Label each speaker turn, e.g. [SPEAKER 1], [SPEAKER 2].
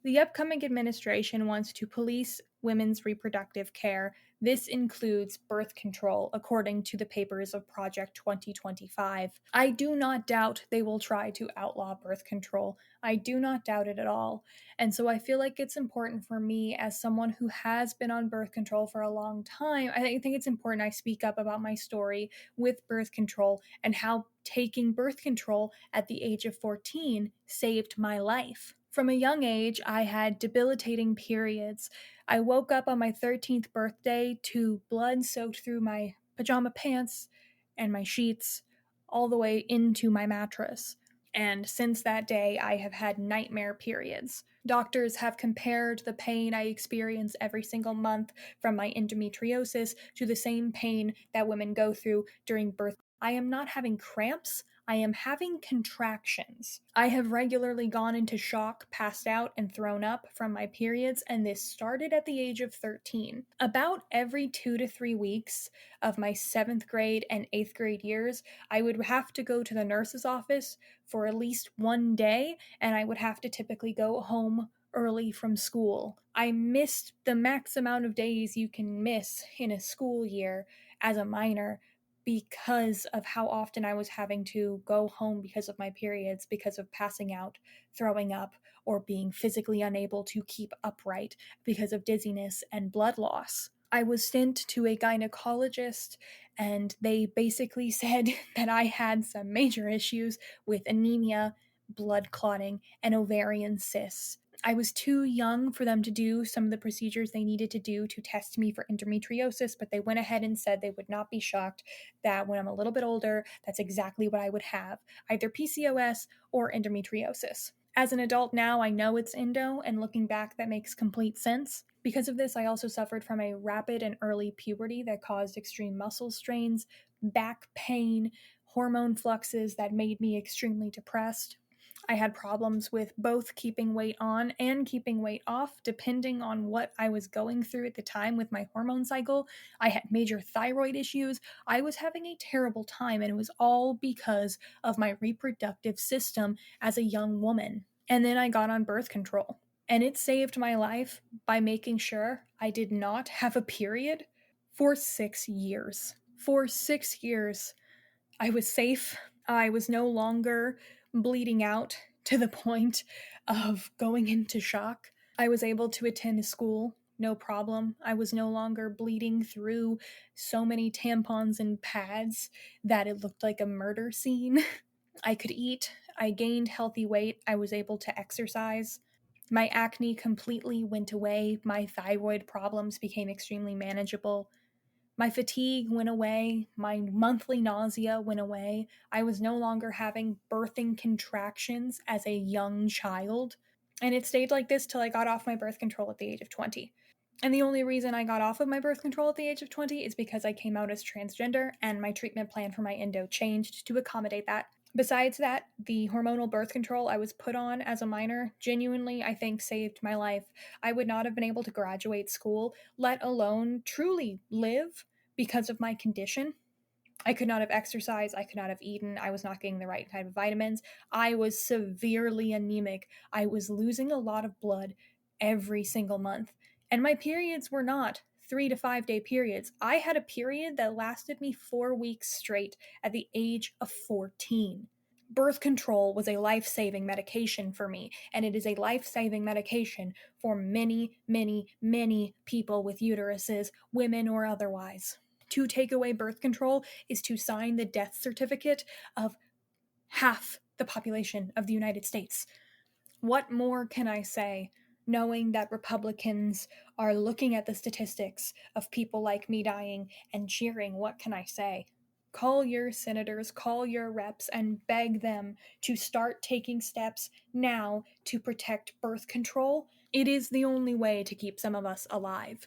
[SPEAKER 1] The upcoming administration wants to police women's reproductive care. This includes birth control, according to the papers of Project 2025. I do not doubt they will try to outlaw birth control. I do not doubt it at all. And so I feel like it's important for me, as someone who has been on birth control for a long time, I think it's important I speak up about my story with birth control and how taking birth control at the age of 14 saved my life. From a young age, I had debilitating periods. I woke up on my 13th birthday to blood soaked through my pajama pants and my sheets all the way into my mattress. And since that day, I have had nightmare periods. Doctors have compared the pain I experience every single month from my endometriosis to the same pain that women go through during birth. I am not having cramps. I am having contractions. I have regularly gone into shock, passed out, and thrown up from my periods, and this started at the age of 13. About every 2 to 3 weeks of my 7th grade and 8th grade years, I would have to go to the nurse's office for at least one day, and I would have to typically go home early from school. I missed the max amount of days you can miss in a school year as a minor because of how often I was having to go home because of my periods, because of passing out, throwing up, or being physically unable to keep upright because of dizziness and blood loss. I was sent to a gynecologist, and they basically said that I had some major issues with anemia, blood clotting, and ovarian cysts. I was too young for them to do some of the procedures they needed to do to test me for endometriosis, but they went ahead and said they would not be shocked that when I'm a little bit older, that's exactly what I would have, either PCOS or endometriosis. As an adult now, I know it's endo, and looking back, that makes complete sense. Because of this, I also suffered from a rapid and early puberty that caused extreme muscle strains, back pain, hormone fluxes that made me extremely depressed. I had problems with both keeping weight on and keeping weight off, depending on what I was going through at the time with my hormone cycle. I had major thyroid issues. I was having a terrible time, and it was all because of my reproductive system as a young woman. And then I got on birth control, and it saved my life by making sure I did not have a period for 6 years. For 6 years, I was safe. I was no longer bleeding out to the point of going into shock. I was able to attend school, no problem. I was no longer bleeding through so many tampons and pads that it looked like a murder scene. I could eat. I gained healthy weight. I was able to exercise. My acne completely went away. My thyroid problems became extremely manageable. My fatigue went away. My monthly nausea went away. I was no longer having birthing contractions as a young child. And it stayed like this till I got off my birth control at the age of 20. And the only reason I got off of my birth control at the age of 20 is because I came out as transgender, and my treatment plan for my endo changed to accommodate that. Besides that, the hormonal birth control I was put on as a minor genuinely, I think, saved my life. I would not have been able to graduate school, let alone truly live, because of my condition. I could not have exercised. I could not have eaten. I was not getting the right kind of vitamins. I was severely anemic. I was losing a lot of blood every single month. And my periods were not 3 to 5 day periods. I had a period that lasted me 4 weeks straight at the age of 14. Birth control was a life saving medication for me, and it is a life saving medication for many, many, many people with uteruses, women or otherwise. To take away birth control is to sign the death certificate of half the population of the United States. What more can I say, knowing that Republicans are looking at the statistics of people like me dying and cheering? What can I say? Call your senators, call your reps, and beg them to start taking steps now to protect birth control. It is the only way to keep some of us alive.